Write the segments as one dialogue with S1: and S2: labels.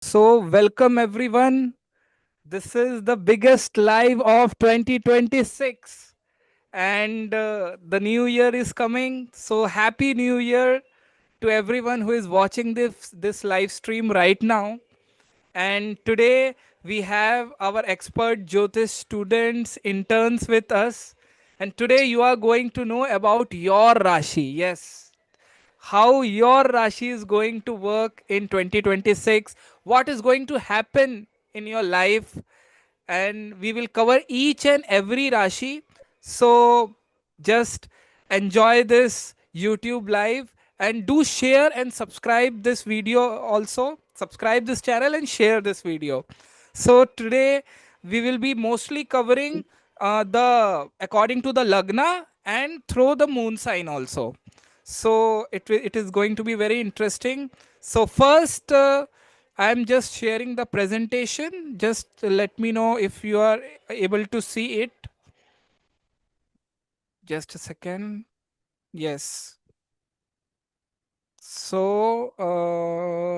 S1: Welcome everyone. This is the biggest live of 2026, and the new year is coming. So, happy new year to everyone who is watching this live stream right now. And today we have our expert Jyotish students, interns with us. And today you are going to know about your Rashi. Yes, how your Rashi is going to work in 2026, what is going to happen in your life, and we will cover each and every Rashi. So just enjoy this YouTube live and do share and subscribe this video also. Subscribe this channel and share this video. So today we will be mostly covering the according to the Lagna and through the moon sign also. So it is going to be very interesting. So first, I'm just sharing the presentation. Just let me know if you are able to see it. Just a second. Yes. So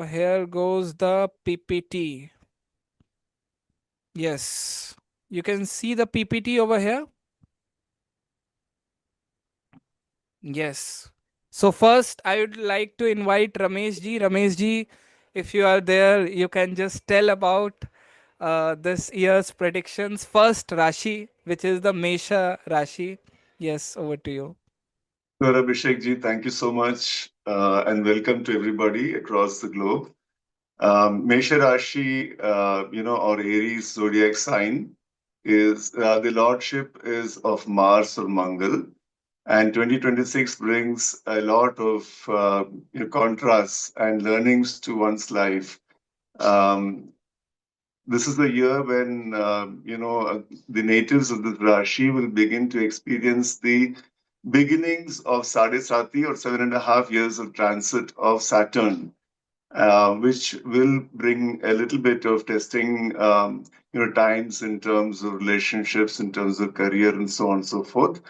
S1: here goes the PPT. Yes. You can see the PPT over here. Yes. So first, I would like to invite Ramesh ji. Ramesh ji, if you are there, you can just tell about this year's predictions. First, Rashi, which is the Mesha Rashi. Yes, over to you.
S2: Sure, Abhishek ji, thank you so much, and welcome to everybody across the globe. Mesha Rashi, or Aries zodiac sign is the lordship is of Mars or Mangal, and 2026 brings a lot of contrasts and learnings to one's life. Um, this is the year when the natives of the Rashi will begin to experience the beginnings of Sadesati or 7.5 years of transit of Saturn, which will bring a little bit of testing, times in terms of relationships, in terms of career, and so on and so forth.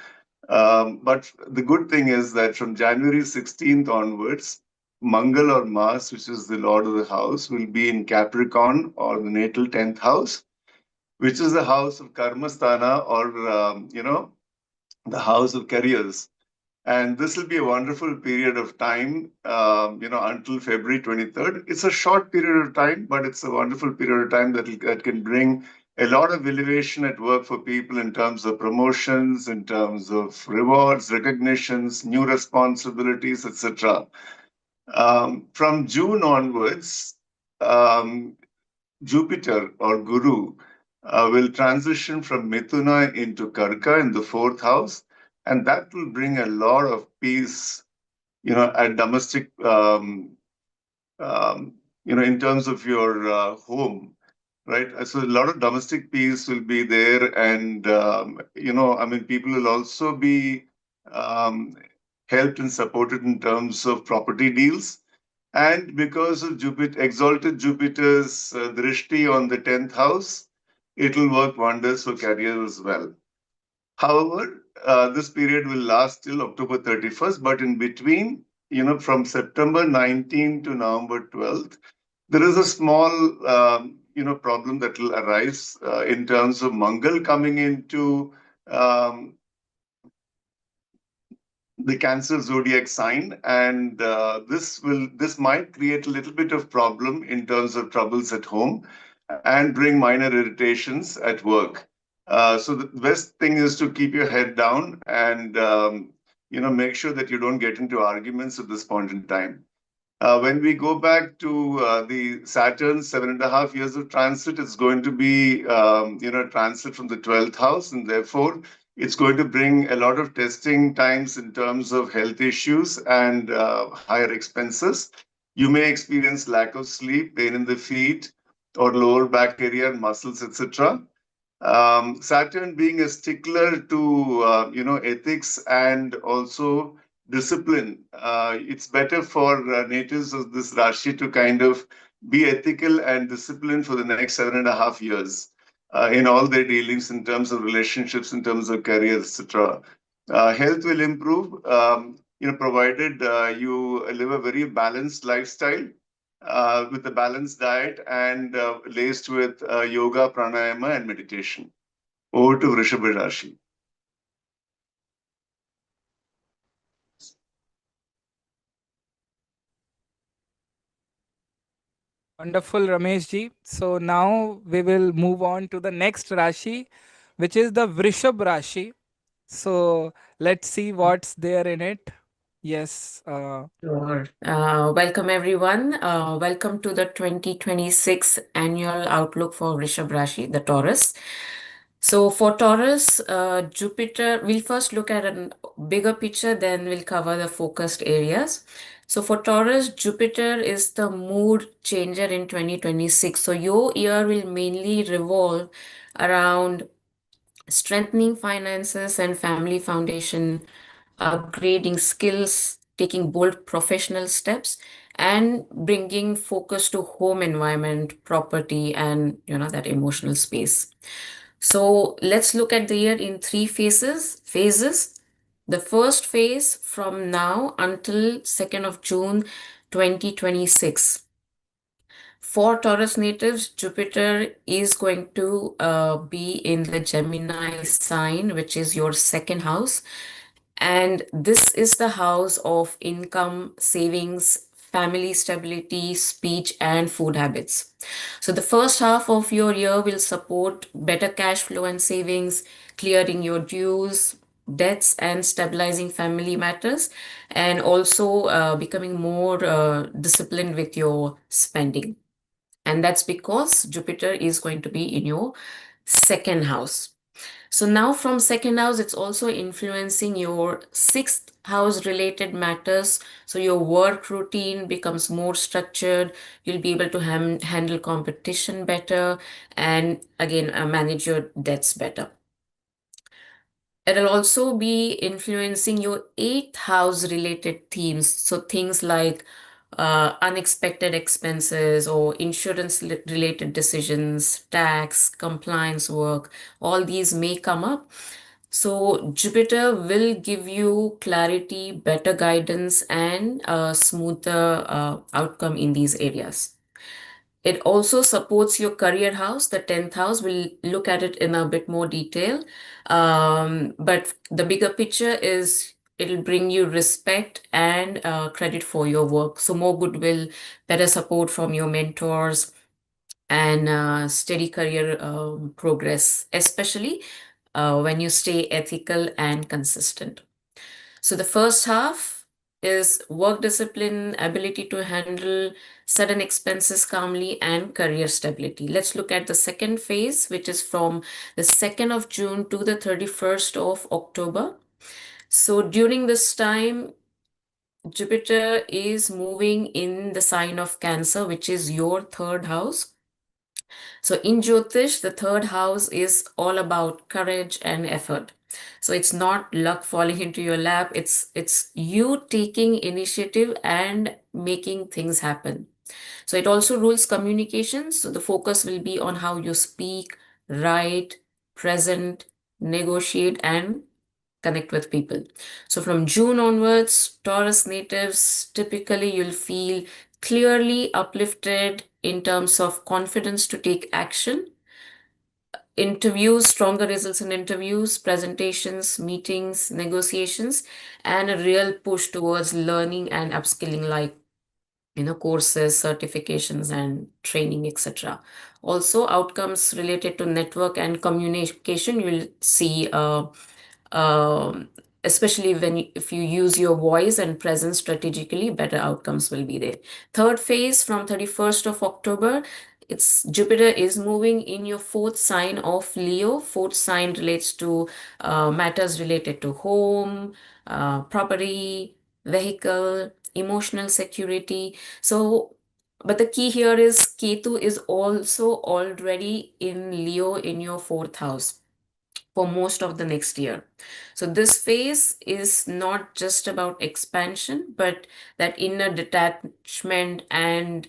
S2: But the good thing is that from January 16th onwards, Mangal or Mars, which is the lord of the house, will be in Capricorn or the natal 10th house, which is the house of Karmasthana or, the house of careers. And this will be a wonderful period of time, until February 23rd. It's a short period of time, but it's a wonderful period of time that can bring a lot of elevation at work for people in terms of promotions, in terms of rewards, recognitions, new responsibilities, etc. From June onwards, um, Jupiter or Guru will transition from Mithuna into Karka in the fourth house, and that will bring a lot of peace, at domestic, in terms of your home, right? So a lot of domestic peace will be there, and people will also be um, helped and supported in terms of property deals. And because of Jupiter, exalted Jupiter's drishti on the 10th house, it will work wonders for career as well. However, this period will last till October 31st, but in between, from September 19 to November 12th, there is a small, problem that will arise in terms of Mangal coming into um, the Cancer zodiac sign, and this might create a little bit of problem in terms of troubles at home and bring minor irritations at work. So the best thing is to keep your head down and make sure that you don't get into arguments at this point in time. When we go back to the Saturn 7.5 years of transit, it's going to be transit from the 12th house, and therefore it's going to bring a lot of testing times in terms of health issues and higher expenses. You may experience lack of sleep, pain in the feet or lower back area, muscles, etc. Saturn being a stickler to ethics and also discipline. It's better for natives of this Rashi to kind of be ethical and disciplined for the next 7.5 years in all their dealings in terms of relationships, in terms of career, etc. Health will improve, provided you live a very balanced lifestyle. with a balanced diet and laced with yoga, pranayama, and meditation. Over to Vrishabha Rashi.
S1: Wonderful, Ramesh ji. So now we will move on to the next Rashi, which is the Vrishab Rashi. So let's see what's there in it. Yes.
S3: Sure. Welcome everyone. Welcome to the 2026 annual outlook for Rishabh Rashi, the Taurus. So for Taurus, Jupiter, we'll first look at a bigger picture, then we'll cover the focused areas. So for Taurus, Jupiter is the mood changer in 2026. So your year will mainly revolve around strengthening finances and family foundation, upgrading skills, taking bold professional steps, and bringing focus to home environment, property, and that emotional space. So let's look at the year in three phases. The first phase from now until 2nd of June 2026. For Taurus natives, Jupiter is going to be in the Gemini sign, which is your second house. And this is the house of income, savings, family stability, speech, and food habits. So the first half of your year will support better cash flow and savings, clearing your dues, debts, and stabilizing family matters, and also becoming more disciplined with your spending. And that's because Jupiter is going to be in your second house. So now from second house, it's also influencing your sixth house related matters. So your work routine becomes more structured. You'll be able to handle competition better and again, manage your debts better. It'll also be influencing your eighth house related themes. So things like unexpected expenses or insurance related decisions, tax, compliance work, all these may come up. So Jupiter will give you clarity, better guidance, and a smoother outcome in these areas. It also supports your career house, the 10th house. We'll look at it in a bit more detail. But the bigger picture is it'll bring you respect and credit for your work. So more goodwill, better support from your mentors, and steady career progress, especially when you stay ethical and consistent. So the first half is work discipline, ability to handle sudden expenses calmly, and career stability. Let's look at the second phase, which is from the 2nd of June to the 31st of October. So during this time, Jupiter is moving in the sign of Cancer, which is your third house. So in Jyotish, the third house is all about courage and effort. So it's not luck falling into your lap. It's you taking initiative and making things happen. So it also rules communications. So the focus will be on how you speak, write, present, negotiate, and connect with people. So from June onwards, Taurus natives typically you'll feel clearly uplifted in terms of confidence to take action. Interviews, stronger results in interviews, presentations, meetings, negotiations, and a real push towards learning and upskilling, like courses, certifications, and training, etc. Also, outcomes related to network and communication, you'll see, um, especially if you use your voice and presence strategically, better outcomes will be there. Third phase from 31st of October, it's Jupiter is moving in your fourth sign of Leo. Fourth sign relates to matters related to home, property, vehicle, emotional security. So, but the key here is Ketu is also already in Leo in your fourth house for most of the next year. So this phase is not just about expansion, but that inner detachment, and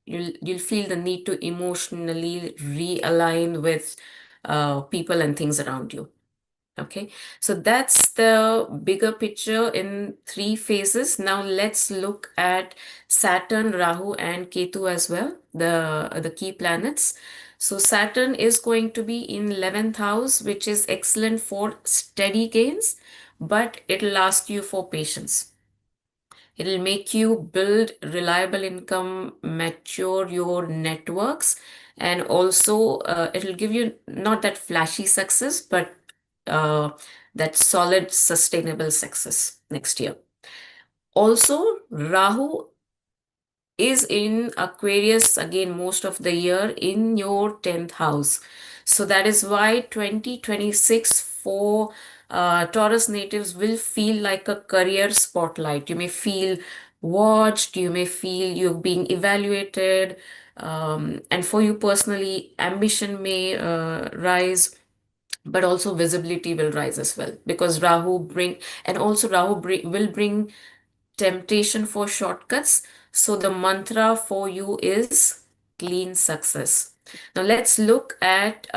S3: you'll feel the need to emotionally realign with people and things around you. Okay, so that's the bigger picture in 3 phases. Now let's look at Saturn, Rahu, and Ketu as well, the key planets. So Saturn is going to be in 11th house, which is excellent for steady gains, but it'll ask you for patience. It'll make you build reliable income, mature your networks, and also it'll give you not that flashy success, but uh, that solid, sustainable success next year. Also, Rahu is in Aquarius again most of the year in your 10th house. So that is why 2026 for Taurus natives will feel like a career spotlight. You may feel watched, you may feel you're being evaluated, and for you personally, ambition may rise, but also visibility will rise as well because Rahu will bring temptation for shortcuts. So the mantra for you is clean success. Now let's look at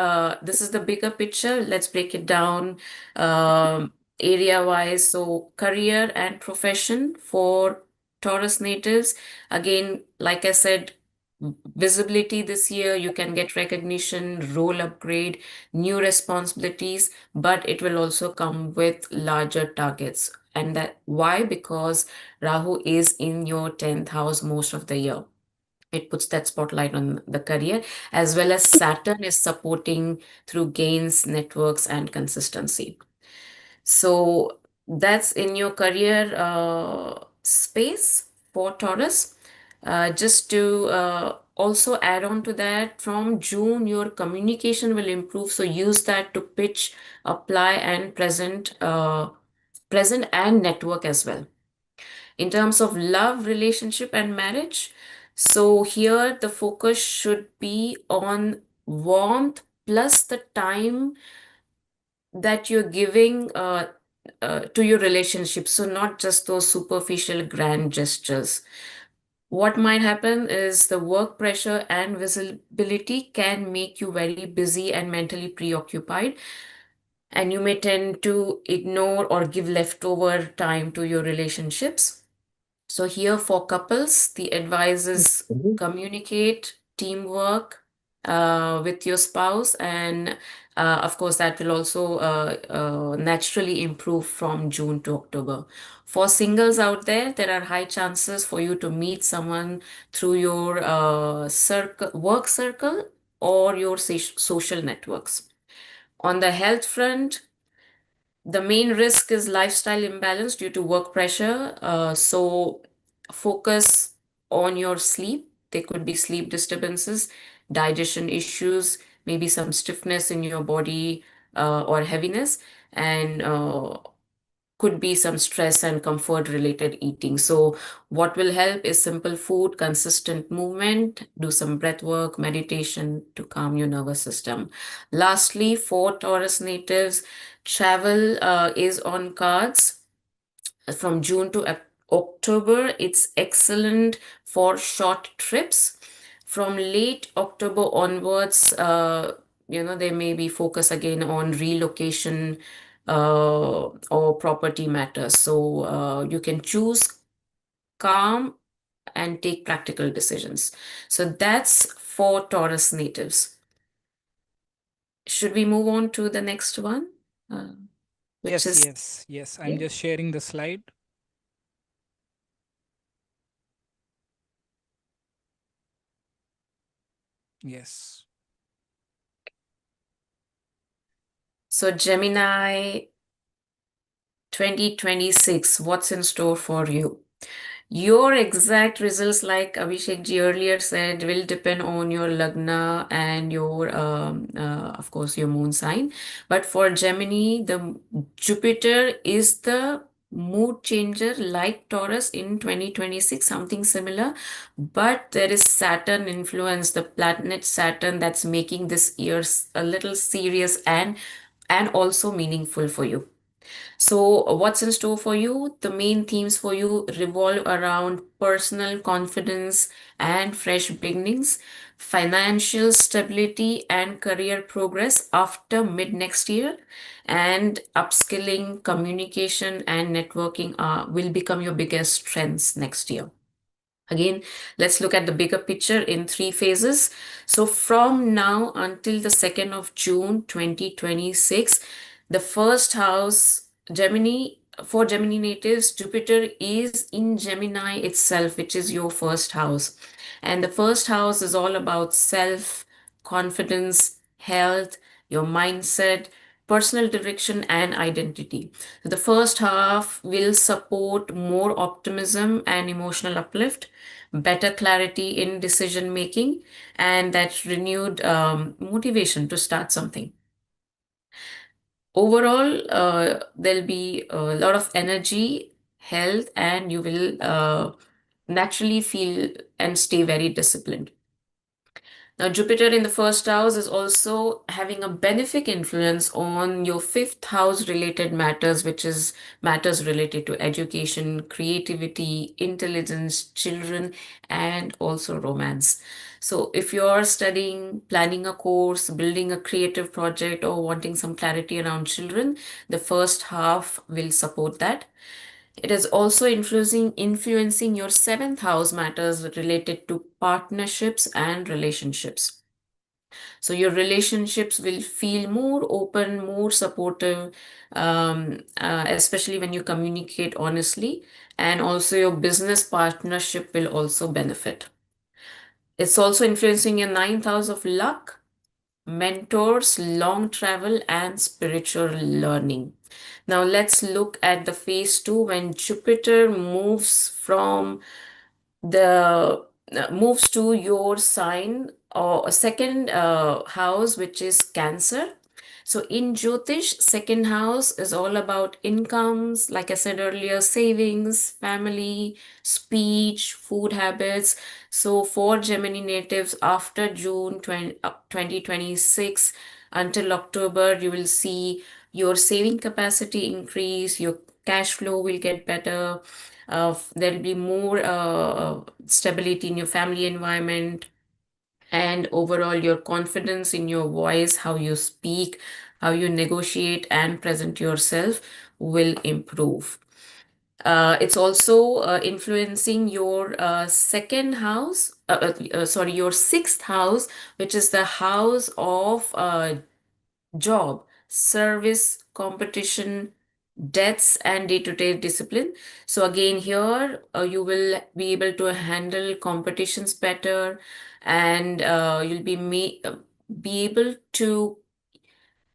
S3: this is the bigger picture. Let's break it down area wise. So career and profession for Taurus natives. Again, like I said, visibility this year, you can get recognition, role upgrade, new responsibilities, but it will also come with larger targets. And that why? Because Rahu is in your 10th house most of the year. It puts that spotlight on the career, as well as Saturn is supporting through gains, networks, and consistency. So that's in your career space for Taurus. Just to also add on to that, from June, your communication will improve. So use that to pitch, apply, and present and network as well. In terms of love, relationship, and marriage, so here the focus should be on warmth plus the time that you're giving to your relationship. So not just those superficial grand gestures. What might happen is the work pressure and visibility can make you very busy and mentally preoccupied, and you may tend to ignore or give leftover time to your relationships. So here for couples, the advice is communicate, teamwork with your spouse, and of course that will also naturally improve from June to October. For singles out there, there are high chances for you to meet someone through your work circle or your social networks. On the health front, the main risk is lifestyle imbalance due to work pressure. So focus on your sleep. There could be sleep disturbances, digestion issues, maybe some stiffness in your body or heaviness, and could be some stress and comfort related eating. So what will help is simple food, consistent movement, do some breath work, meditation to calm your nervous system. Lastly, for Taurus natives, travel is on cards from June to October. It's excellent for short trips. From late October onwards, there may be focus again on relocation or property matters. So you can choose calm and take practical decisions. So that's for Taurus natives. Should we move on to the next one? Uh, which
S1: Yes,
S3: is,
S1: yes, yes. I'm
S3: yeah.
S1: just sharing the slide. Yes.
S3: So Gemini 2026, what's in store for you? Your exact results, like Abhishek ji earlier said, will depend on your lagna and your, of course, your moon sign. But for Gemini, the Jupiter is the mood changer like Taurus in 2026, something similar. But there is Saturn influence, the planet Saturn, that's making this year a little serious and also meaningful for you. So, what's in store for you? The main themes for you revolve around personal confidence and fresh beginnings. financial stability and career progress after mid next year, and upskilling, communication, and networking will become your biggest strengths next year. Again, let's look at the bigger picture in three phases. So from now until the 2nd of June 2026, the first house, Gemini, for Gemini natives, Jupiter is in Gemini itself, which is your first house. And the first house is all about self, confidence, health, your mindset, personal direction, and identity. So the first half will support more optimism and emotional uplift, better clarity in decision making, and that renewed motivation to start something. Overall, there'll be a lot of energy, health, and you will naturally feel and stay very disciplined. Now, Jupiter in the first house is also having a benefic influence on your fifth house related matters, which is matters related to education, creativity, intelligence, children, and also romance. So, if you're studying, planning a course, building a creative project, or wanting some clarity around children, the first half will support that. It is also influencing your seventh house matters related to partnerships and relationships. So your relationships will feel more open, more supportive, especially when you communicate honestly. And also your business partnership will also benefit. It's also influencing your ninth house of luck, mentors, long travel, and spiritual learning. Now let's look at the phase two when Jupiter moves to your sign or a second house, which is Cancer. So in Jyotish, second house is all about incomes, like I said earlier, savings, family, speech, food habits. So for Gemini natives, after June 2026 until October, you will see your saving capacity increase, your cash flow will get better, there'll be more stability in your family environment, and overall your confidence in your voice, how you speak, how you negotiate and present yourself will improve. It's also influencing your your sixth house, which is the house of job, service, competition, debts, and day-to-day discipline. So again, here you will be able to handle competitions better, and you'll be able to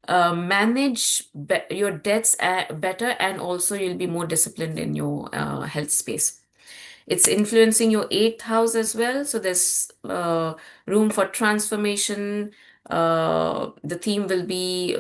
S3: manage your debts better, and also you'll be more disciplined in your health space. It's influencing your eighth house as well. So there's room for transformation. The theme will be,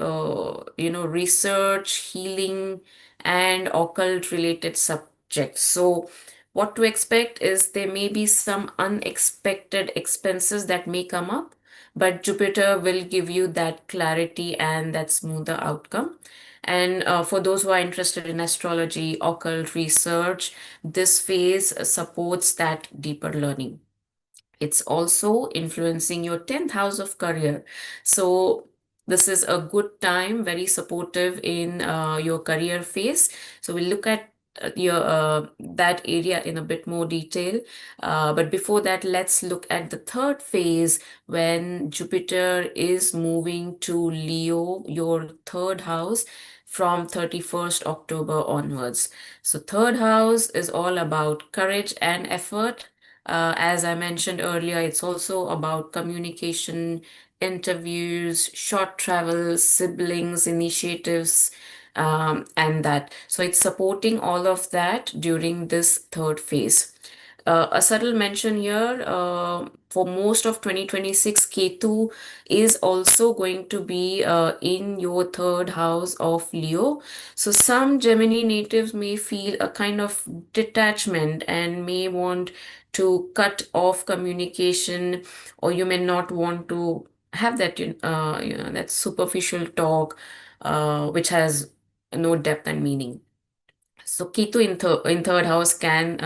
S3: research, healing, and occult related subjects. So what to expect is there may be some unexpected expenses that may come up, but Jupiter will give you that clarity and that smoother outcome. And for those who are interested in astrology, occult research, this phase supports that deeper learning. It's also influencing your 10th house of career. So this is a good time, very supportive in your career phase. So we'll look at your that area in a bit more detail. But before that, let's look at the third phase when Jupiter is moving to Leo, your third house, from 31st October onwards. So third house is all about courage and effort. As I mentioned earlier, it's also about communication, interviews, short travel, siblings, initiatives, and that. So it's supporting all of that during this third phase. A subtle mention here, for most of 2026, Ketu is also going to be in your third house of Leo. So some Gemini natives may feel a kind of detachment and may want to cut off communication, or you may not want to have that, that superficial talk, which has no depth and meaning. So Ketu in third house can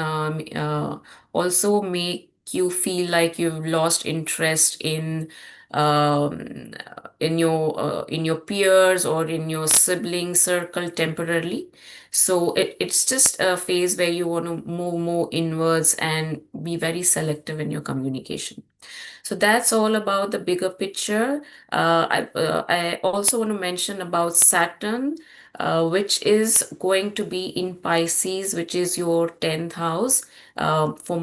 S3: also make you feel like you've lost interest um, in your peers or in your sibling circle temporarily. So it's just a phase where you want to move more inwards and be very selective in your communication. So that's all about the bigger picture. I also want to mention about Saturn, which is going to be in Pisces, which is your 10th house for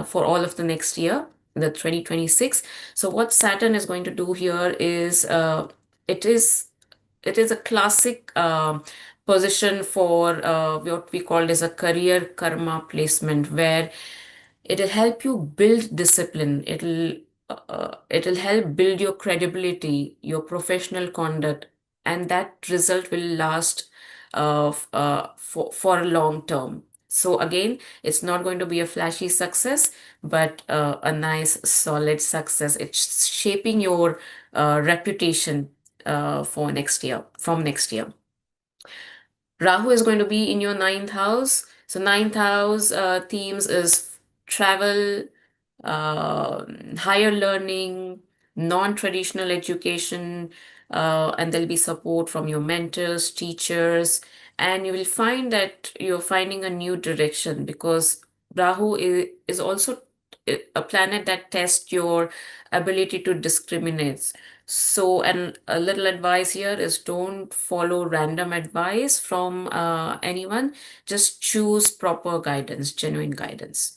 S3: for all of the next year, the 2026. So what Saturn is going to do here is it is it is a classic position for what we call as a career karma placement, where it'll help you build discipline. It'll help build your credibility, your professional conduct, and that result will last for a long term. So again, it's not going to be a flashy success, but a nice, solid success. It's shaping your reputation for next year, from next year. Rahu is going to be in your ninth house. So ninth house themes is travel, uh, higher learning, non-traditional education, and there'll be support from your mentors, teachers, and you will find that you're finding a new direction, because is also a planet that tests your ability to discriminate. So, and a little advice here is don't follow random advice from anyone. Just choose proper guidance, genuine guidance.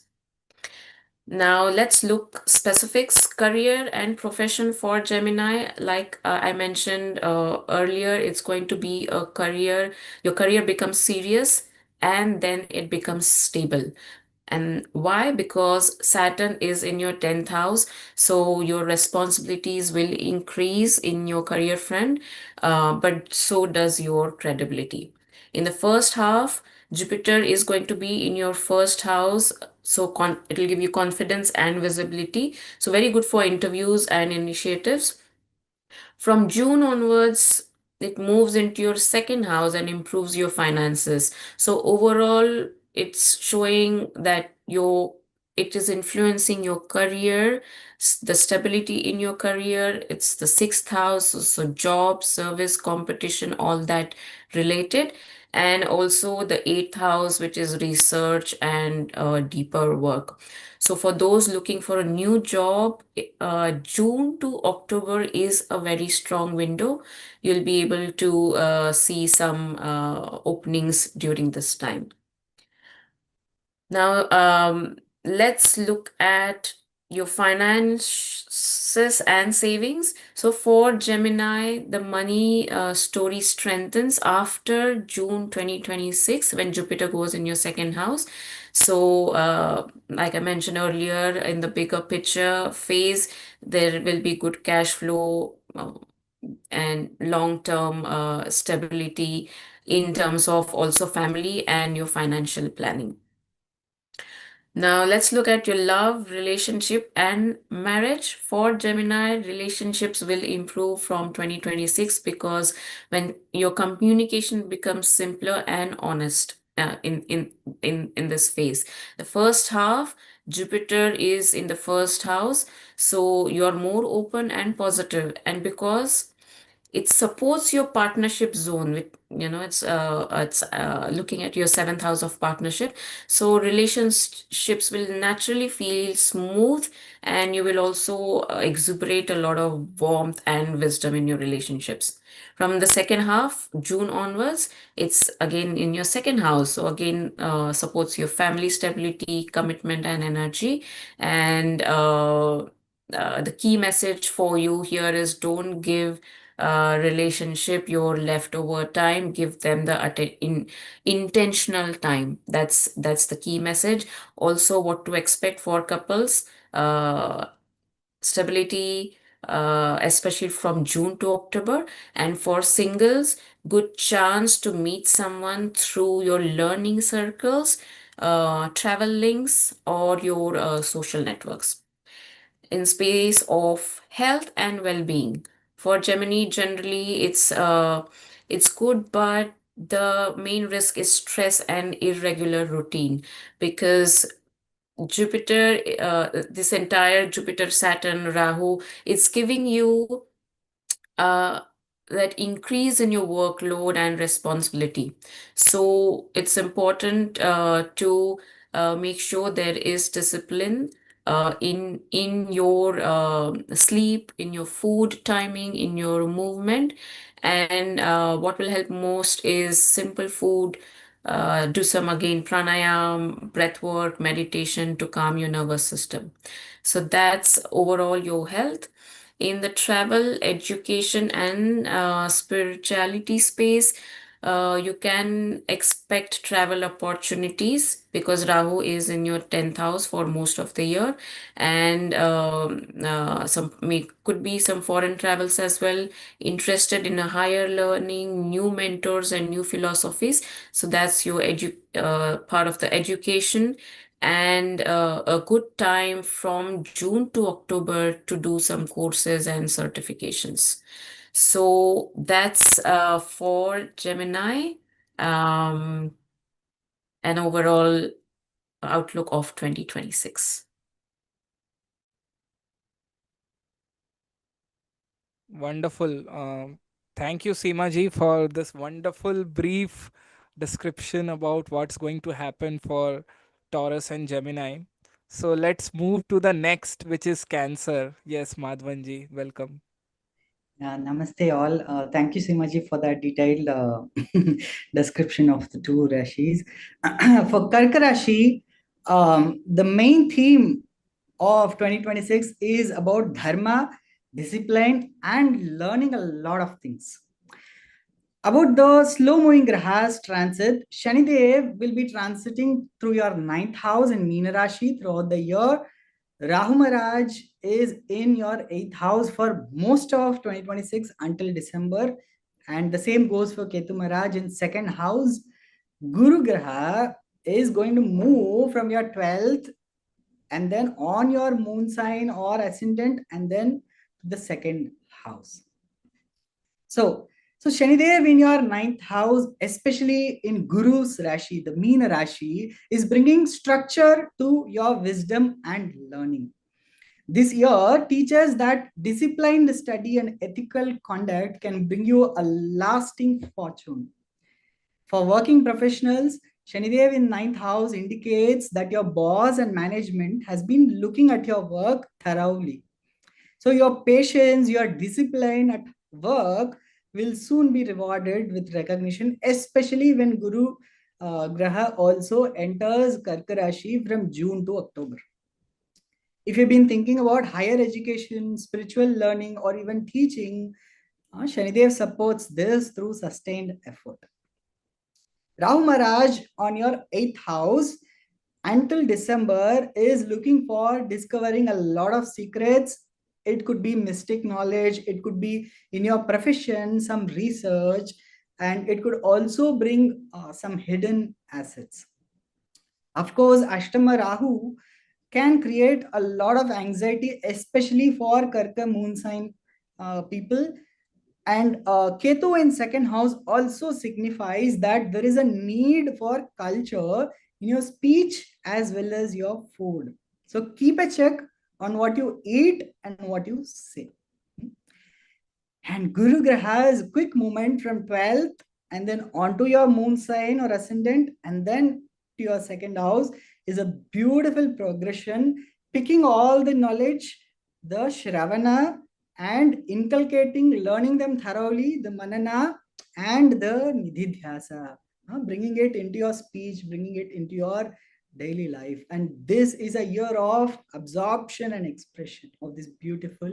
S3: Now let's look specifics, career and profession for Gemini. Like I mentioned earlier, it's going to be a career. Your career becomes serious and then it becomes stable. And why? Because Saturn is in your 10th house. So your responsibilities will increase in your career front, but so does your credibility. In the first half, Jupiter is going to be in your first house. So it will give you confidence and visibility. So very good for interviews and initiatives. From June onwards, it moves into your second house and improves your finances. So overall, it's showing that it is influencing your career, the stability in your career. It's the sixth house, so job, service, competition, all that related. And also the eighth house, which is research and deeper work. So for those looking for a new job, June to October is a very strong window. You'll be able to see some openings during this time. Now, let's look at your finances and savings. So for Gemini, the money story strengthens after June 2026 when Jupiter goes in your second house. So, like I mentioned earlier, in the bigger picture phase, there will be good cash flow and long-term stability in terms of also family and your financial planning. Now let's look at your love, relationship, and marriage. For Gemini, relationships will improve from 2026 because when your communication becomes simpler and honest in this phase. The first half, Jupiter is in the first house, so you're more open and positive, and because it supports your partnership zone with, it's looking at your seventh house of partnership, so relationships will naturally feel smooth, and you will also exuberate a lot of warmth and wisdom in your relationships. From the second half, June onwards, it's again in your second house, so again supports your family stability, commitment, and energy. And the key message for you here is don't give relationship your leftover time. Give them the intentional time. That's the key message. Also, what to expect for couples: stability, especially from June to October. And for singles, good chance to meet someone through your learning circles, travel links, or your social networks. In space of health and well-being, for Gemini, generally it's good, but the main risk is stress and irregular routine, because Jupiter, this entire Jupiter, Saturn, Rahu, it's giving you uh, that increase in your workload and responsibility. So it's important to make sure there is discipline in your sleep, in your food timing, in your movement. And what will help most is simple food. Do some again pranayam, breath work, meditation to calm your nervous system. So that's overall your health. In the travel, education, and spirituality space, you can expect travel opportunities because Rahu is in your 10th house for most of the year, and could be some foreign travels as well. Interested in a higher learning, new mentors, and new philosophies. So that's your part of the education, and a good time from June to October to do some courses and certifications. So that's for Gemini, um, an overall outlook of 2026.
S1: Wonderful. Thank you, Seema ji, for this wonderful brief description about what's going to happen for Taurus and Gemini. So let's move to the next, which is Cancer. Yes, Madhvan ji, welcome.
S4: Namaste all. Thank you, Simaji, for that detailed description of the two Rashis. For Karka Rashi, the main theme of 2026 is about dharma, discipline, and learning a lot of things. About the slow-moving grahas transit, Shanidev will be transiting through your 9th house in Meena Rashi throughout the year. Rahu Maharaj is in your 8th house for most of 2026 until December. And the same goes for Ketu Maharaj in 2nd house. Guru Graha is going to move from your 12th and then on your moon sign or ascendant and then to the 2nd house. So Shanidev in your 9th house, especially in Guru's Rashi, the Meena Rashi, is bringing structure to your wisdom and learning. This year teaches that disciplined study and ethical conduct can bring you a lasting fortune. For working professionals, Shanidev in 9th house indicates that your boss and management has been looking at your work thoroughly. So your patience, your discipline at work will soon be rewarded with recognition, especially when Guru Graha also enters Karka Rashi from June to October. If you've been thinking about higher education, spiritual learning, or even teaching, Shanidev supports this through sustained effort. Rahu Maharaj on your 8th house until December is looking for discovering a lot of secrets. It could be mystic knowledge, it could be in your profession, some research, and it could also bring some hidden assets. Of course, Ashtama Rahu can create a lot of anxiety, especially for Karka moon sign people. And Ketu in 2nd house also signifies that there is a need for culture in your speech as well as your food. So keep a check on what you eat and what you say. And Guru Graha's quick movement from 12th and then onto your moon sign or ascendant and then to your 2nd house is a beautiful progression, picking all the knowledge, the Shravana, and inculcating, learning them thoroughly, the Manana and the Nididhyasa, bringing it into your speech, bringing it into your daily life. And this is a year of absorption and expression of this beautiful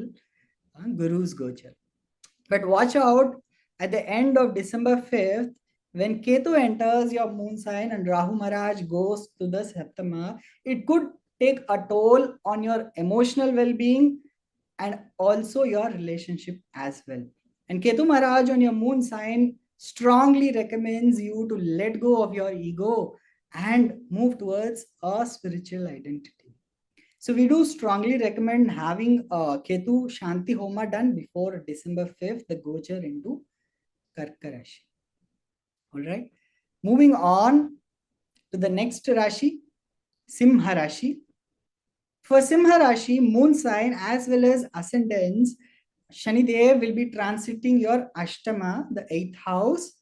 S4: Guru's Gochar. But watch out at the end of December 5th, when Ketu enters your moon sign and Rahu Maharaj goes to the Saptama, it could take a toll on your emotional well-being and also your relationship as well. And Ketu Maharaj on your moon sign strongly recommends you to let go of your ego and move towards a spiritual identity. So we do strongly recommend having Ketu Shanti Homa done before December 5th, the Gochar into Karka Rashi. All right. Moving on to the next Rashi, Simha Rashi. For Simha Rashi, moon sign as well as ascendants, Shani Dev will be transiting your Ashtama, the 8th house.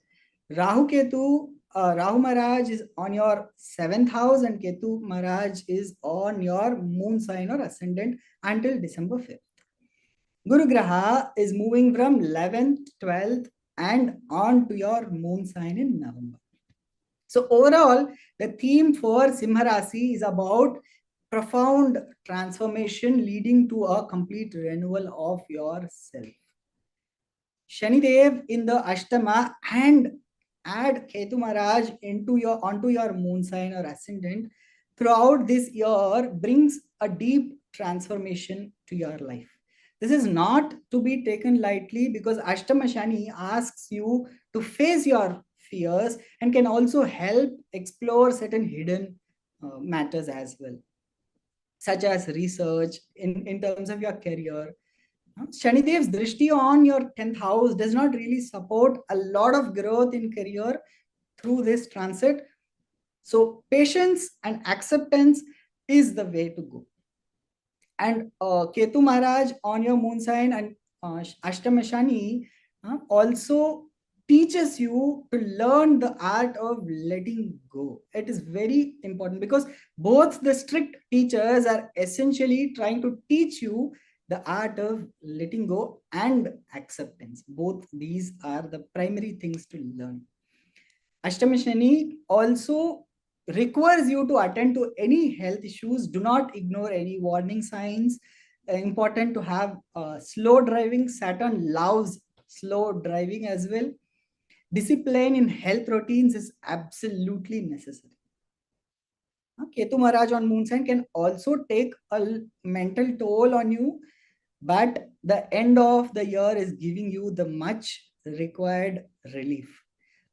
S4: Rahu Ketu, Rahu Maharaj is on your 7th house and Ketu Maharaj is on your moon sign or ascendant until December 5th. Guru Graha is moving from 11th, 12th and on to your moon sign in November. So overall, the theme for Simha Rasi is about profound transformation leading to a complete renewal of yourself. Shani Dev in the Ashtama and add Ketu Maharaj onto your moon sign or ascendant throughout this year brings a deep transformation to your life. This is not to be taken lightly because Ashtama Shani asks you to face your fears and can also help explore certain hidden matters as well, such as research in terms of your career. Shanidev's drishti on your 10th house does not really support a lot of growth in career through this transit. So patience and acceptance is the way to go. And Ketu Maharaj on your moon sign and Ashtama Shani also teaches you to learn the art of letting go. It is very important because both the strict teachers are essentially trying to teach you the art of letting go and acceptance. Both these are the primary things to learn. Ashtama Shani also requires you to attend to any health issues. Do not ignore any warning signs. Important to have slow driving. Saturn loves slow driving as well. Discipline in health routines is absolutely necessary. Ketu Maharaj on moon sign can also take a mental toll on you, but the end of the year is giving you the much required relief.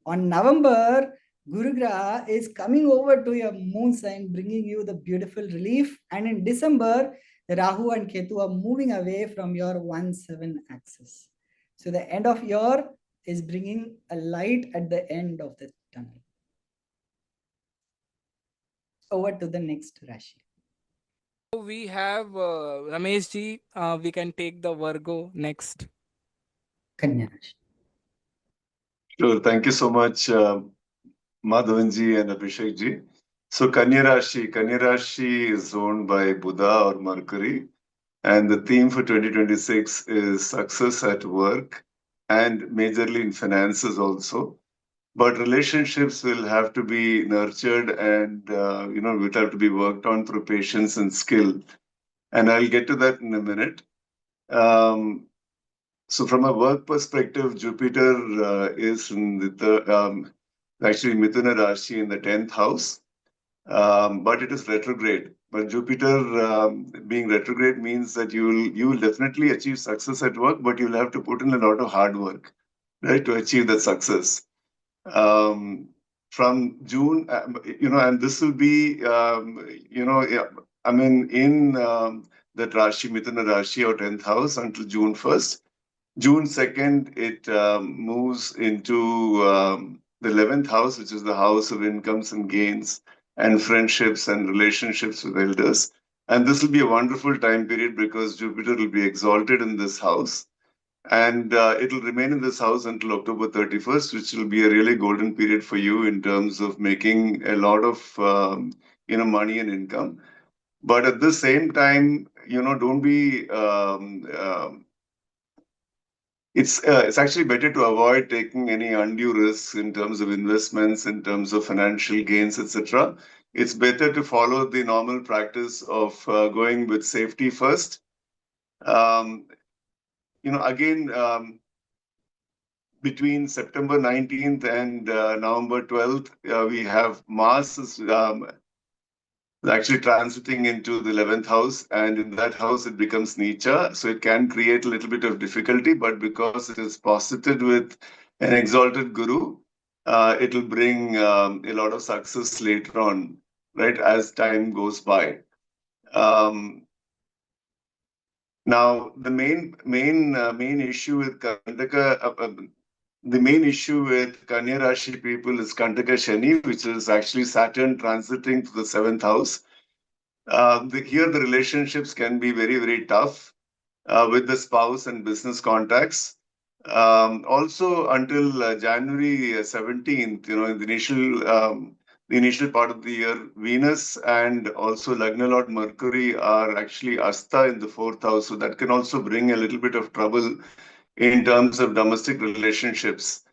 S4: On November, Guru Graha is coming over to your moon sign, bringing you the beautiful relief. And in December, Rahu and Ketu are moving away from your 1-7 axis. So the end of year is bringing a light at the end of the tunnel. Over to the next Rashi.
S1: So we have Ramesh ji. We can take the Virgo next.
S4: Kanya Rashi.
S2: Sure. Thank you so much, Madhavanji and Abhishekji. So Kanya Rashi is owned by Buddha or Mercury. And the theme for 2026 is success at work and majorly in finances also. But relationships will have to be nurtured and, will have to be worked on through patience and skill. And I'll get to that in a minute. So from a work perspective, Jupiter is in actually Mithuna Rashi in the 10th house, but it is retrograde. But Jupiter being retrograde means that you will definitely achieve success at work, but you'll have to put in a lot of hard work, right, to achieve that success. From June, and this will be, in that Rashi, Mithuna Rashi or 10th house until June 1st. June 2nd, it moves into the 11th house, which is the house of incomes and gains and friendships and relationships with elders. And this will be a wonderful time period because Jupiter will be exalted in this house. And it will remain in this house until October 31st, which will be a really golden period for you in terms of making a lot of money and income. But at the same time, don't be it's actually better to avoid taking any undue risks in terms of investments, in terms of financial gains, etc. It's better to follow the normal practice of going with safety first. Between September 19th and November 12th, we have Mars is actually transiting into the 11th house, and in that house it becomes Nicha, so it can create a little bit of difficulty, but because it is posited with an exalted Guru, it will bring a lot of success later on, right, as time goes by. Now, the main issue with Kantaka, the main issue with Kanya Rashi people is Kantaka Shani, which is actually Saturn transiting to the 7th house. Here the relationships can be very, very tough with the spouse and business contacts. Also, until January 17th, in the initial part of the year, Venus and also Lagna Lord Mercury are actually Asta in the fourth house. So that can also bring a little bit of trouble in terms of domestic relationships,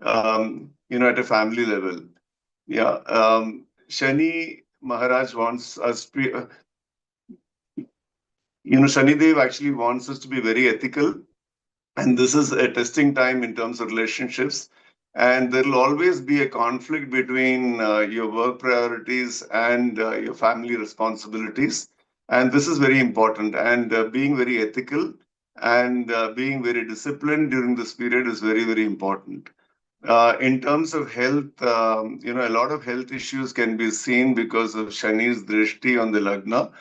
S2: at a family level. Yeah. Shani Maharaj wants us to, Shani Dev actually wants us to be very ethical. And this is a testing time in terms of relationships. And there will always be a conflict between your work priorities and your family responsibilities. And this is very important. And being very ethical and being very disciplined during this period is very, very important. In terms of health, a lot of health issues can be seen because of Shani's drishti on the Lagna,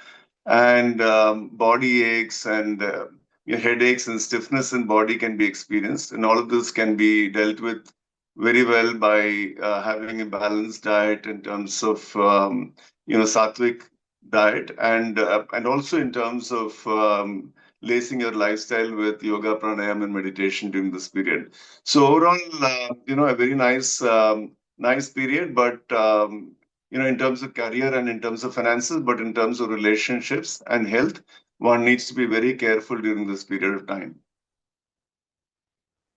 S2: and body aches and headaches and stiffness in body can be experienced. And all of this can be dealt with very well by having a balanced diet in terms of, sattvic diet, and also in terms of lacing your lifestyle with yoga, pranayam, and meditation during this period. So overall, a very nice period, but in terms of career and in terms of finances, but in terms of relationships and health, one needs to be very careful during this period of time.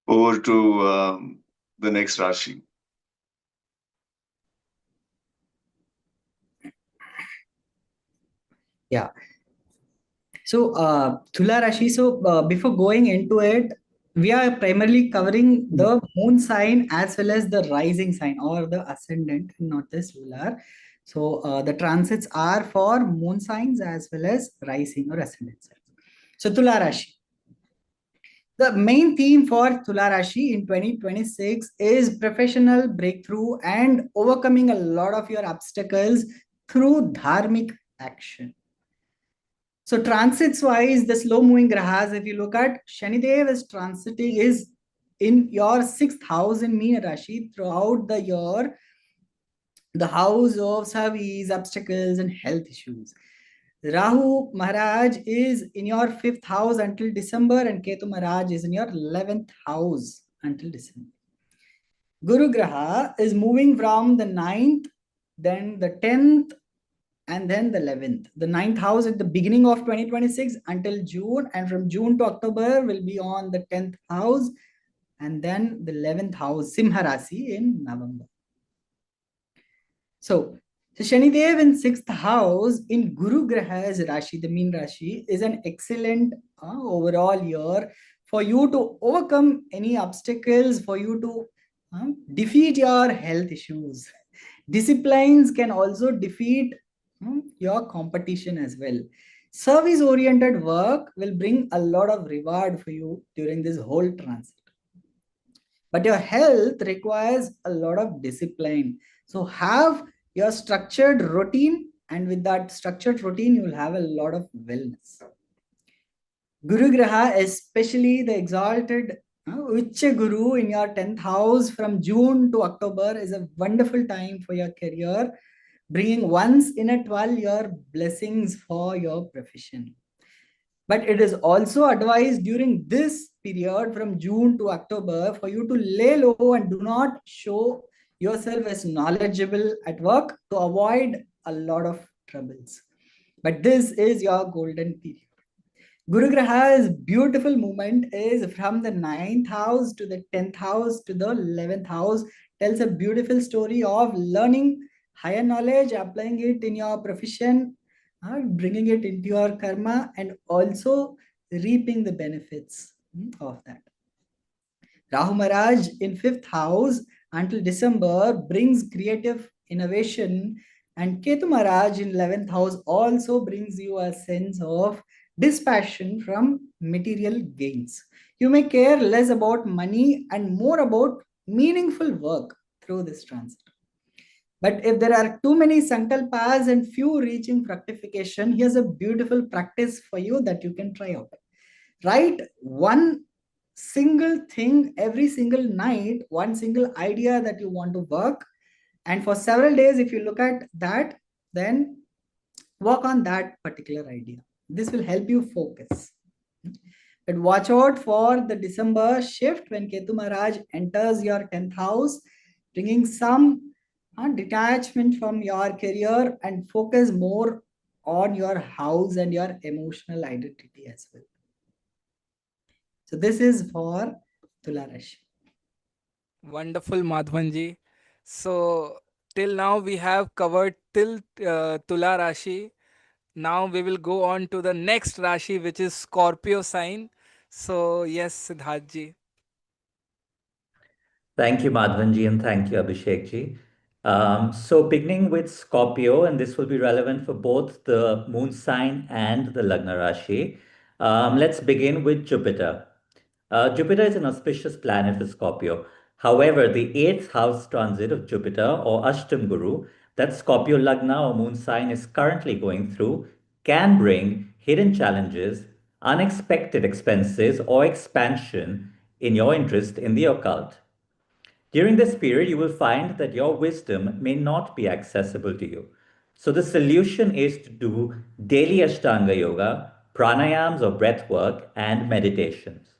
S2: Over to the next Rashi.
S4: Yeah. So, Tula Rashi, so before going into it, we are primarily covering the moon sign as well as the rising sign or the ascendant, not the solar. So, the transits are for moon signs as well as rising or ascendant signs. So, Tula Rashi. The main theme for Tula Rashi in 2026 is professional breakthrough and overcoming a lot of your obstacles through dharmic action. So transits wise, the slow moving grahas, if you look at Shanidev is transiting is in your 6th house in Meena Rashi throughout the year, the house of service, obstacles, and health issues. Rahu Maharaj is in your 5th house until December, and Ketu Maharaj is in your 11th house until December. Guru Graha is moving from the 9th, then the 10th, and then the 11th. The 9th house at the beginning of 2026 until June, and from June to October will be on the 10th house, and then the 11th house, Simha Rasi, in November. So Shanidev in 6th house in Guru Graha's Rashi, the mean Rashi, is an excellent overall year for you to overcome any obstacles, for you to defeat your health issues. Disciplines can also defeat your competition as well. Service oriented work will bring a lot of reward for you during this whole transit. But your health requires a lot of discipline. So have your structured routine, and with that structured routine, you will have a lot of wellness. Guru Graha, especially the exalted Ucha Guru in your 10th house from June to October, is a wonderful time for your career, bringing once in a 12-year blessings for your profession. But it is also advised during this period from June to October for you to lay low and do not show yourself as knowledgeable at work to avoid a lot of troubles. But this is your golden period. Guru Graha's beautiful movement is from the 9th house to the 10th house to the 11th house, tells a beautiful story of learning higher knowledge, applying it in your profession, bringing it into your karma, and also reaping the benefits of that. Rahu Maharaj in 5th house until December brings creative innovation, and Ketu Maharaj in 11th house also brings you a sense of dispassion from material gains. You may care less about money and more about meaningful work through this transit. But if there are too many sankalpas and few reaching fructification, here's a beautiful practice for you that you can try out. Write one single thing every single night, one single idea that you want to work. And for several days, if you look at that, then Work on that particular idea. This will help you focus. But watch out for the December shift when Ketu Maharaj enters your 10th house, bringing some detachment from your career and focus more on your house and your emotional identity as well. So this is for Tula Rashi.
S1: Wonderful, Madhvanji. So, till now we have covered till Tula Rashi. Now we will go on to the next Rashi, which is Scorpio sign. So, yes, Siddharthji.
S5: Thank you, Madhvanji, and thank you, Abhishekji. So beginning with Scorpio, and this will be relevant for both the moon sign and the Lagna Rashi. Let's begin with Jupiter. Jupiter is an auspicious planet for Scorpio. However, the eighth house transit of Jupiter or Ashtam Guru that Scorpio Lagna or moon sign is currently going through can bring hidden challenges, unexpected expenses, or expansion in your interest in the occult. During this period, you will find that your wisdom may not be accessible to you. So the solution is to do daily Ashtanga Yoga, pranayams or breath work, and meditations.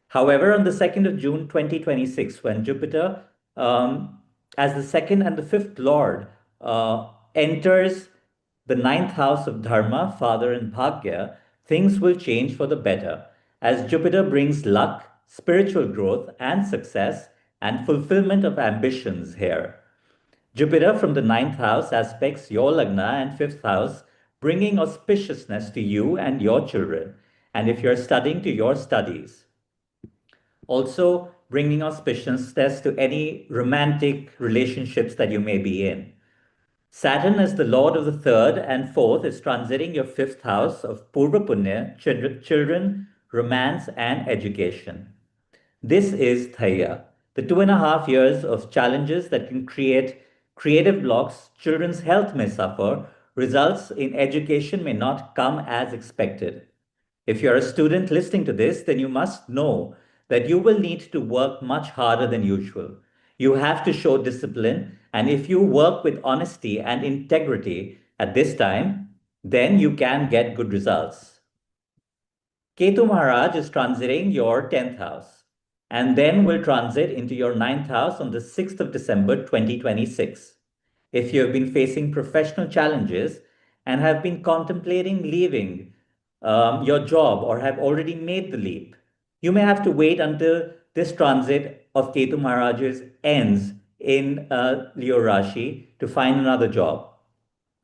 S5: However, on the 2nd of June 2026, when Jupiter, as the second and the fifth lord, enters the ninth house of Dharma, Father, and Bhagya, things will change for the better, as Jupiter brings luck, spiritual growth, and success, and fulfillment of ambitions here. Jupiter from the ninth house aspects your Lagna and fifth house, bringing auspiciousness to you and your children, and if you're studying, to your studies. Also, bringing auspiciousness to any romantic relationships that you may be in. Saturn, as the lord of the third and fourth, is transiting your fifth house of Purva Punya, children, romance, and education. This is Thaya, the 2.5 years of challenges that can create creative blocks, children's health may suffer, results in education may not come as expected. If you're a student listening to this, then you must know that you will need to work much harder than usual. You have to show discipline, and if you work with honesty and integrity at this time, then you can get good results. Ketu Maharaj is transiting your 10th house and then will transit into your 9th house on the 6th of December 2026. If you have been facing professional challenges and have been contemplating leaving your job or have already made the leap, you may have to wait until this transit of Ketu Maharaj's ends in Leo Rashi to find another job.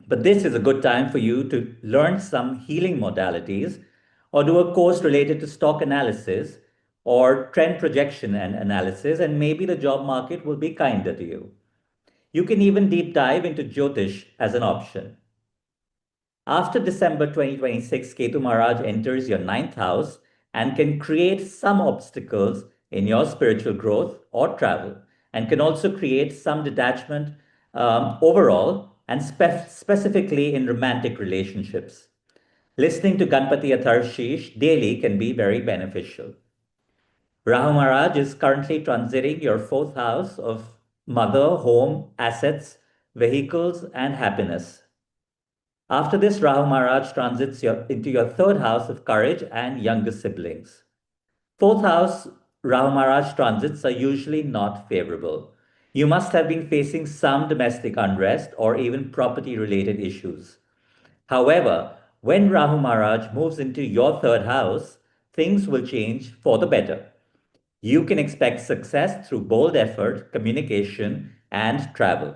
S5: But this is a good time for you to learn some healing modalities or do a course related to stock analysis or trend projection and analysis, and maybe the job market will be kinder to you. You can even deep dive into Jyotish as an option. After December 2026, Ketu Maharaj enters your ninth house and can create some obstacles in your spiritual growth or travel, and can also create some detachment overall and specifically in romantic relationships. Listening to Ganpati Atharshish daily can be very beneficial. Rahu Maharaj is currently transiting your fourth house of mother, home, assets, vehicles, and happiness. After this, Rahu Maharaj transits into your third house of courage and younger siblings. Fourth house Rahu Maharaj transits are usually not favorable. You must have been facing some domestic unrest or even property related issues. However, when Rahu Maharaj moves into your third house, things will change for the better. You can expect success through bold effort, communication, and travel.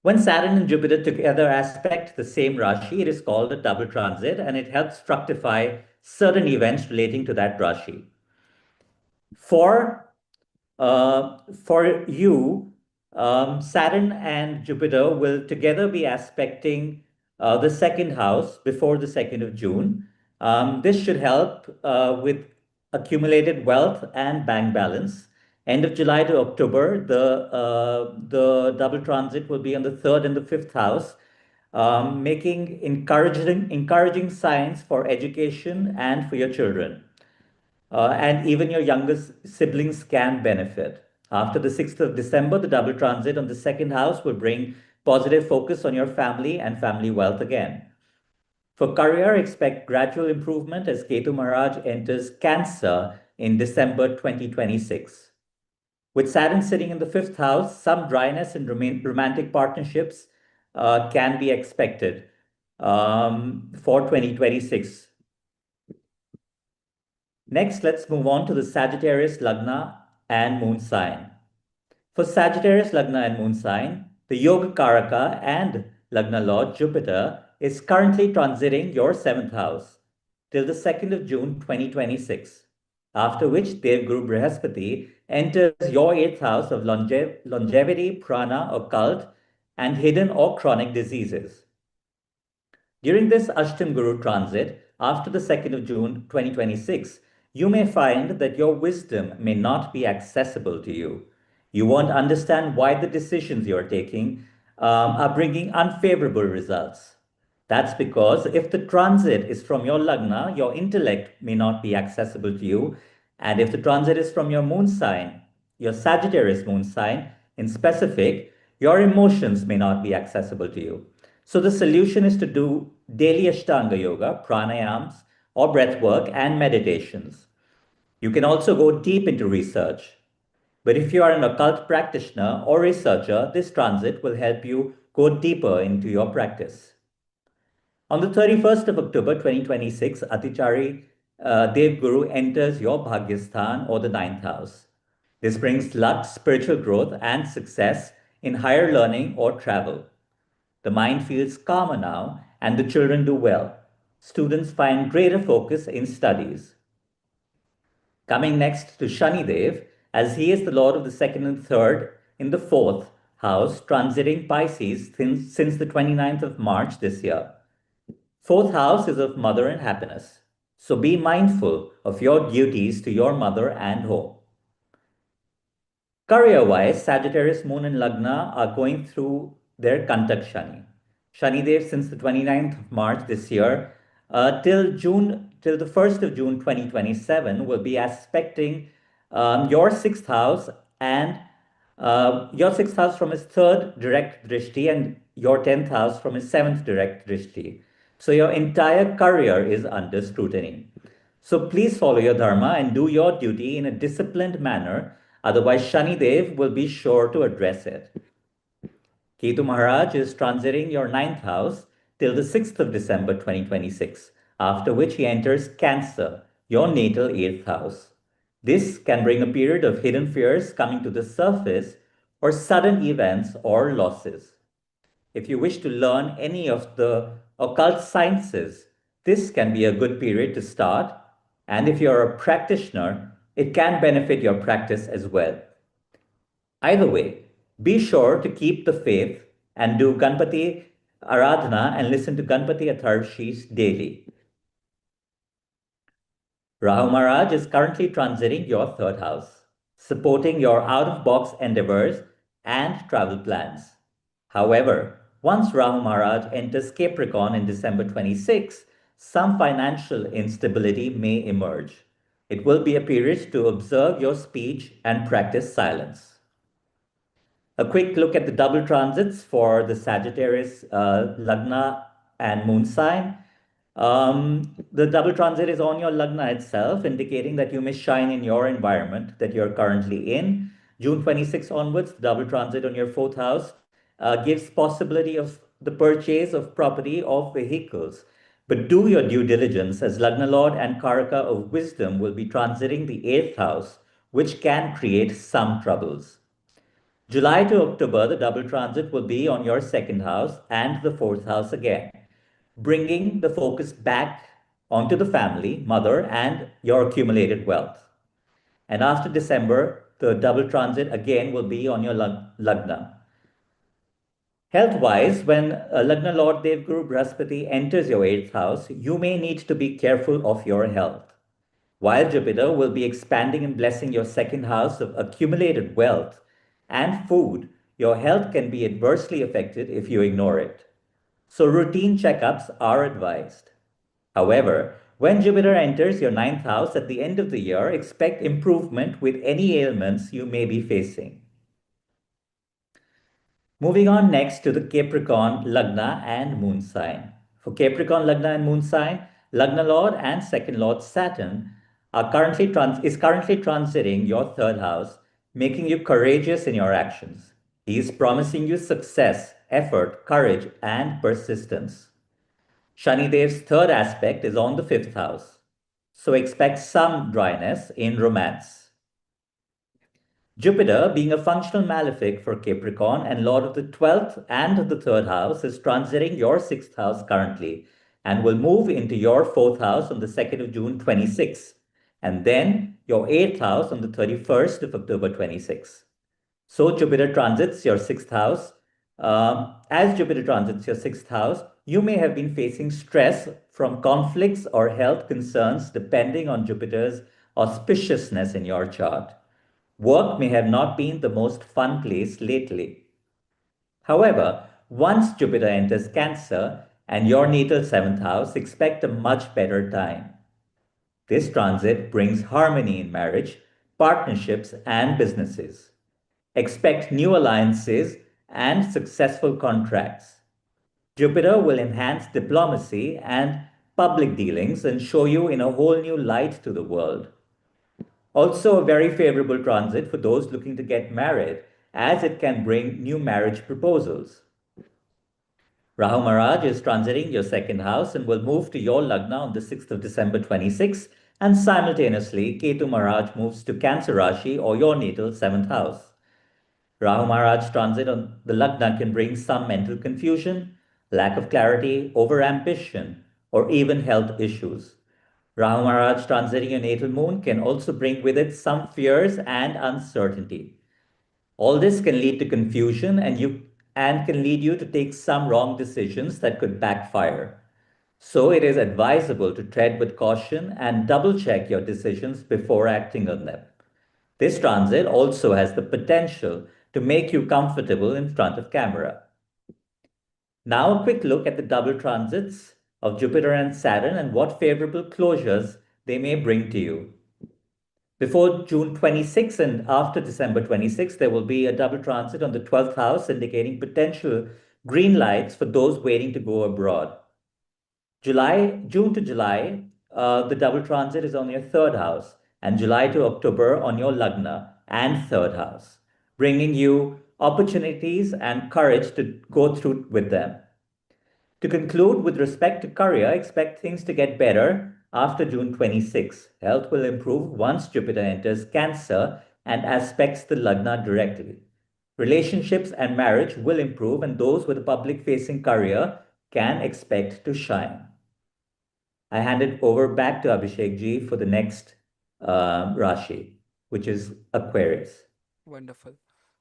S5: When Saturn and Jupiter together aspect the same Rashi, it is called a double transit, and it helps fructify certain events relating to that Rashi. For you, Saturn and Jupiter will together be aspecting the second house before the 2nd of June. This should help with accumulated wealth and bank balance. End of July to October, the double transit will be on the third and the fifth house, making encouraging signs for education and for your children. And even your youngest siblings can benefit. After the 6th of December, the double transit on the second house will bring positive focus on your family and family wealth again. For career, expect gradual improvement as Ketu Maharaj enters Cancer in December 2026. With Saturn sitting in the fifth house, some dryness in romantic partnerships can be expected for 2026. Next, let's move on to the Sagittarius Lagna and Moon sign. For Sagittarius Lagna and Moon sign, the Yoga Karaka and Lagna Lord Jupiter is currently transiting your seventh house till the 2nd of June 2026, after which Dev Guru Brihaspati enters your eighth house of longevity, prana, occult, and hidden or chronic diseases. During this Ashtam Guru transit, after the 2nd of June 2026, you may find that your wisdom may not be accessible to you. You won't understand why the decisions you're taking are bringing unfavorable results. That's because if the transit is from your Lagna, your intellect may not be accessible to you. And if the transit is from your moon sign, your Sagittarius moon sign in specific, your emotions may not be accessible to you. So the solution is to do daily Ashtanga yoga, pranayams, or breath work and meditations. You can also go deep into research. But if you are an occult practitioner or researcher, this transit will help you go deeper into your practice. On the 31st of October 2026, Atichari Dev Guru enters your Bhagyasthan or the ninth house. This brings luck, spiritual growth, and success in higher learning or travel. The mind feels calmer now, and the children do well. Students find greater focus in studies. Coming next to Shani Dev, as he is the lord of the second and third in the fourth house, transiting Pisces since the 29th of March this year. Fourth house is of mother and happiness. So be mindful of your duties to your mother and home. Career-wise, Sagittarius, Moon and Lagna are going through their Kantak Shani. Shani Dev since the 29th of March this year till the 1st of June 2027 will be aspecting your sixth house and your sixth house from his third direct drishti and your 10th house from his seventh direct drishti. So your entire career is under scrutiny. So please follow your dharma and do your duty in a disciplined manner. Otherwise, Shani Dev will be sure to address it. Ketu Maharaj is transiting your ninth house till the 6th of December 2026, after which he enters Cancer, your natal eighth house. This can bring a period of hidden fears coming to the surface or sudden events or losses. If you wish to learn any of the occult sciences, this can be a good period to start. And if you're a practitioner, it can benefit your practice as well. Either way, be sure to keep the faith and do Ganpati Aradhana and listen to Ganpati Atharshis daily. Rahu Maharaj is currently transiting your third house, supporting your out-of-box endeavors and travel plans. However, once Rahu Maharaj enters Capricorn in December 26, some financial instability may emerge. It will be a period to observe your speech and practice silence. A quick look at the double transits for the Sagittarius Lagna and Moon sign. The double transit is on your Lagna itself, indicating that you may shine in your environment that you're currently in. June 26 onwards, the double transit on your fourth house gives possibility of the purchase of property of vehicles. But do your due diligence as Lagna Lord and Karka of wisdom will be transiting the eighth house, which can create some troubles. July to October, the double transit will be on your second house and the fourth house again, bringing the focus back onto the family, mother, and your accumulated wealth. And after December, the double transit again will be on your Lagna. Health-wise, when Lagna Lord Dev Guru Brihaspati enters your eighth house, you may need to be careful of your health. While Jupiter will be expanding and blessing your second house of accumulated wealth and food, your health can be adversely affected if you ignore it. So routine checkups are advised. However, when Jupiter enters your ninth house at the end of the year, expect improvement with any ailments you may be facing. Moving on next to the Capricorn Lagna and Moon sign. For Capricorn Lagna and Moon sign, Lagna Lord and Second Lord Saturn is currently transiting your third house, making you courageous in your actions. He is promising you success, effort, courage, and persistence. Shani Dev's third aspect is on the fifth house, so expect some dryness in romance. Jupiter, being a functional malefic for Capricorn and lord of the 12th and the third house, is transiting your sixth house currently and will move into your fourth house on the 2nd of June 26, and then your eighth house on the 31st of October 26. So Jupiter transits your sixth house. As Jupiter transits your sixth house, you may have been facing stress from conflicts or health concerns depending on Jupiter's auspiciousness in your chart. Work may have not been the most fun place lately. However, once Jupiter enters Cancer and your natal seventh house, expect a much better time. This transit brings harmony in marriage, partnerships, and businesses. Expect new alliances and successful contracts. Jupiter will enhance diplomacy and public dealings and show you in a whole new light to the world. Also, a very favorable transit for those looking to get married, as it can bring new marriage proposals. Rahu Maharaj is transiting your second house and will move to your Lagna on the 6th of December 26, and simultaneously, Ketu Maharaj moves to Cancer Rashi or your natal seventh house. Rahu Maharaj transit on the Lagna can bring some mental confusion, lack of clarity, over-ambition, or even health issues. Rahu Maharaj transiting your natal moon can also bring with it some fears and uncertainty. All this can lead to confusion and can lead you to take some wrong decisions that could backfire. So it is advisable to tread with caution and double check your decisions before acting on them. This transit also has the potential to make you comfortable in front of camera. Now a quick look at the double transits of Jupiter and Saturn and what favorable closures they may bring to you. Before June 26 and after December 26, there will be a double transit on the 12th house, indicating potential green lights for those waiting to go abroad. June to July, the double transit is on your third house, and July to October on your Lagna and third house, bringing you opportunities and courage to go through with them. To conclude, with respect to career, expect things to get better after June 26. Health will improve once Jupiter enters Cancer and aspects the Lagna directly. Relationships and marriage will improve, and those with a public-facing career can expect to shine. I hand it over back to Abhishek ji for the next Rashi, which is Aquarius.
S1: Wonderful.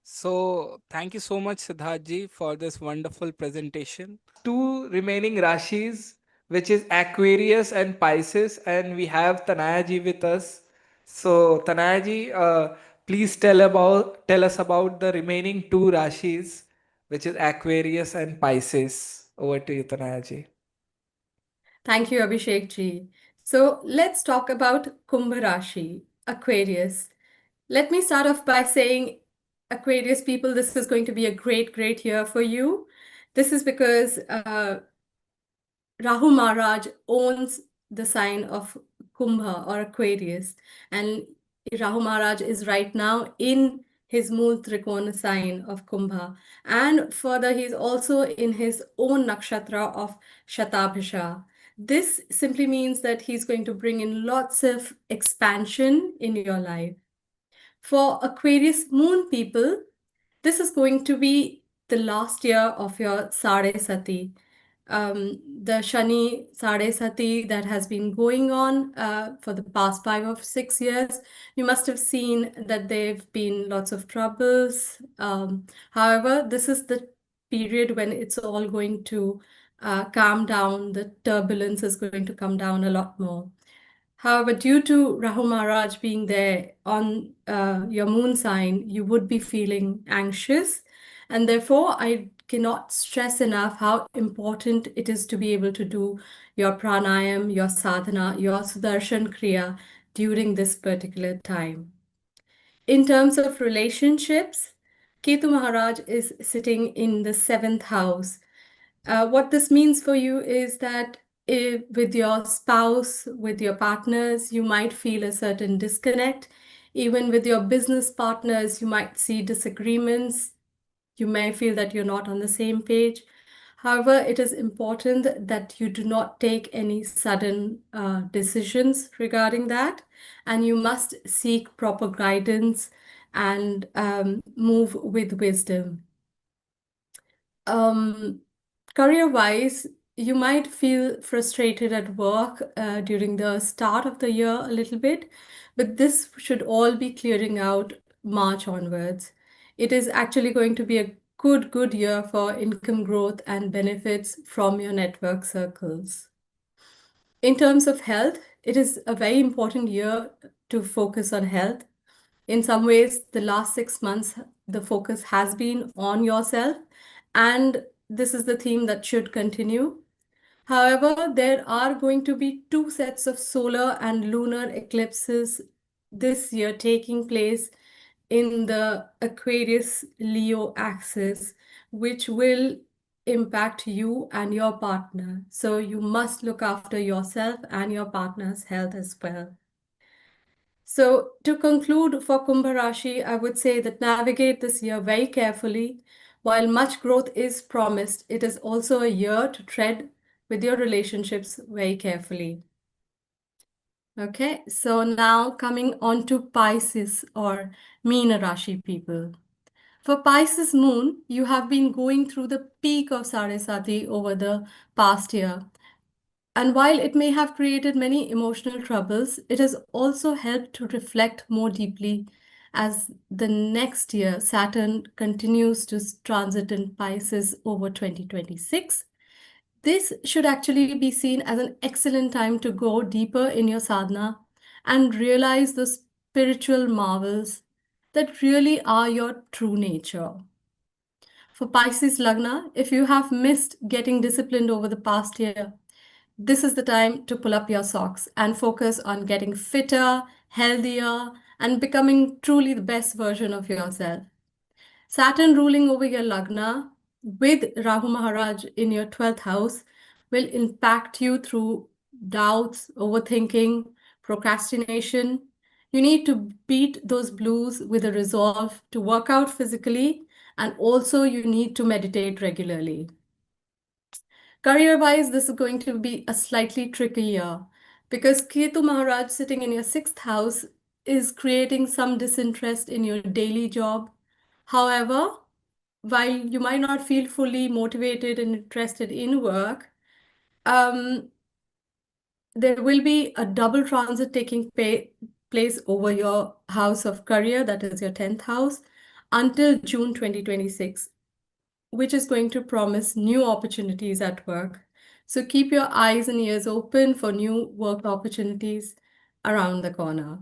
S1: So, thank you so much, Siddharth ji, for this wonderful presentation. Two remaining Rashis, which is Aquarius and Pisces, and we have Tanaya ji with us. So, Tanaya ji, please tell us about the remaining two Rashis, which is Aquarius and Pisces. Over to you, Tanaya ji.
S6: Thank you, Abhishek ji. So let's talk about Kumbha Rashi, Aquarius. Let me start off by saying, Aquarius people, this is going to be a great, great year for you. This is because Rahu Maharaj owns the sign of Kumbha or Aquarius, and Rahu Maharaj is right now in his Mool Trikona sign of Kumbha, and further he's also in his own nakshatra of Shatabhisha. This simply means that he's going to bring in lots of expansion in your life. For Aquarius moon people, this is going to be the last year of your Sade Sati. The Shani Sade Sati that has been going on for the past 5 or 6 years, you must have seen that there have been lots of troubles. However, this is the period when it's all going to calm down. The turbulence is going to come down a lot more. However, due to Rahu Maharaj being there on your moon sign, you would be feeling anxious. And therefore, I cannot stress enough how important it is to be able to do your pranayam, your sadhana, your sudarshan kriya during this particular time. In terms of relationships, Ketu Maharaj is sitting in the 7th house. What this means for you is that with your spouse, with your partners, you might feel a certain disconnect. Even with your business partners, you might see disagreements. You may feel that you're not on the same page. However, it is important that you do not take any sudden decisions regarding that, and you must seek proper guidance and move with wisdom. Career-wise, you might feel frustrated at work during the start of the year a little bit, but this should all be clearing out March onwards. It is actually going to be a good year for income growth and benefits from your network circles. In terms of health, it is a very important year to focus on health. In some ways, the last 6 months, the focus has been on yourself, and this is the theme that should continue. However, there are going to be 2 sets of solar and lunar eclipses this year taking place in the Aquarius Leo axis, which will impact you and your partner. So you must look after yourself and your partner's health as well. So to conclude for Kumbha Rashi, I would say that navigate this year very carefully. While much growth is promised, it is also a year to tread with your relationships very carefully. Okay, so now coming on to Pisces or Meena Rashi people. For Pisces moon, you have been going through the peak of Sarasati over the past year. And while it may have created many emotional troubles, it has also helped to reflect more deeply as the next year Saturn continues to transit in Pisces over 2026. This should actually be seen as an excellent time to go deeper in your sadhana and realize the spiritual marvels that really are your true nature. For Pisces Lagna, if you have missed getting disciplined over the past year, this is the time to pull up your socks and focus on getting fitter, healthier, and becoming truly the best version of yourself. Saturn ruling over your Lagna with Rahu Maharaj in your 12th house will impact you through doubts, overthinking, procrastination. You need to beat those blues with a resolve to work out physically, and also you need to meditate regularly. Career-wise, this is going to be a slightly tricky year because Ketu Maharaj sitting in your 6th house is creating some disinterest in your daily job. However, while you might not feel fully motivated and interested in work, there will be a double transit taking place over your house of career, that is your 10th house, until June 2026, which is going to promise new opportunities at work. So keep your eyes and ears open for new work opportunities around the corner.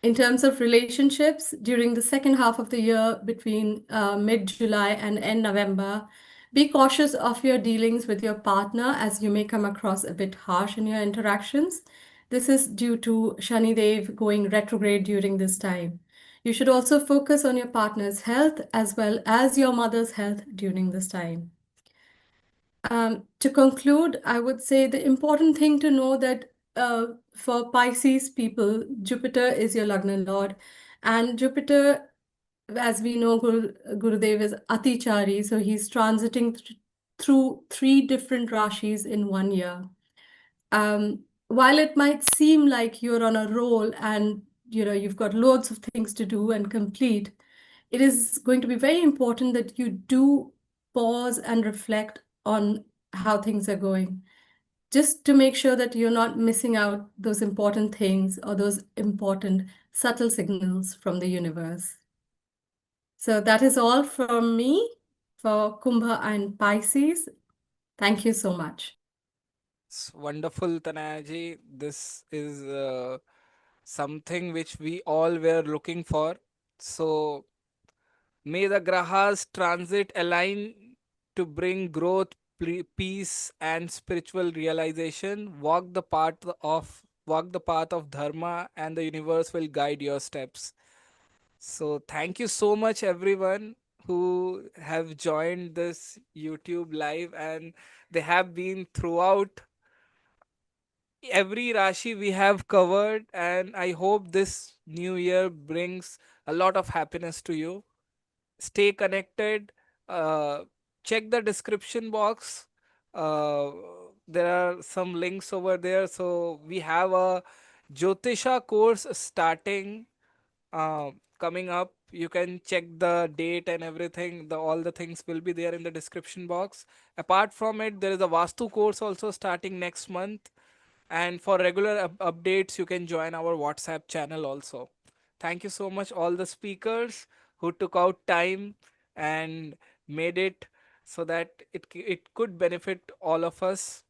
S6: In terms of relationships, during the second half of the year between mid-July and end November, be cautious of your dealings with your partner as you may come across a bit harsh in your interactions. This is due to Shani Dev going retrograde during this time. You should also focus on your partner's health as well as your mother's health during this time. To conclude, I would say the important thing to know that for Pisces people, Jupiter is your Lagna Lord, and Jupiter, as we know, Gurudev is Atichari, so he's transiting through 3 different Rashis in 1 year. While it might seem like you're on a roll and you've got loads of things to do and complete, it is going to be very important that you do pause and reflect on how things are going, just to make sure that you're not missing out those important things or those important subtle signals from the universe. So that is all from me for Kumbha and Pisces. Thank you so much.
S1: It's wonderful, Tanayaji. This is something which we all were looking for. So may the grahas transit align to bring growth, peace, and spiritual realization. Walk the path of dharma, and the universe will guide your steps. So thank you so much everyone who have joined this YouTube live, and they have been throughout every Rashi we have covered, and I hope this new year brings a lot of happiness to you. Stay connected. uh, Check the description box. uh, there are some links over there. So we have a Jyotiṣa course starting, coming up. You can check the date and everything. The all the things will be there in the description box. Apart from it, there is a Vastu course also starting next month. And for regular updates, you can join our WhatsApp channel also. Thank you so much, all the speakers who took out time and made it so that it could benefit all of us.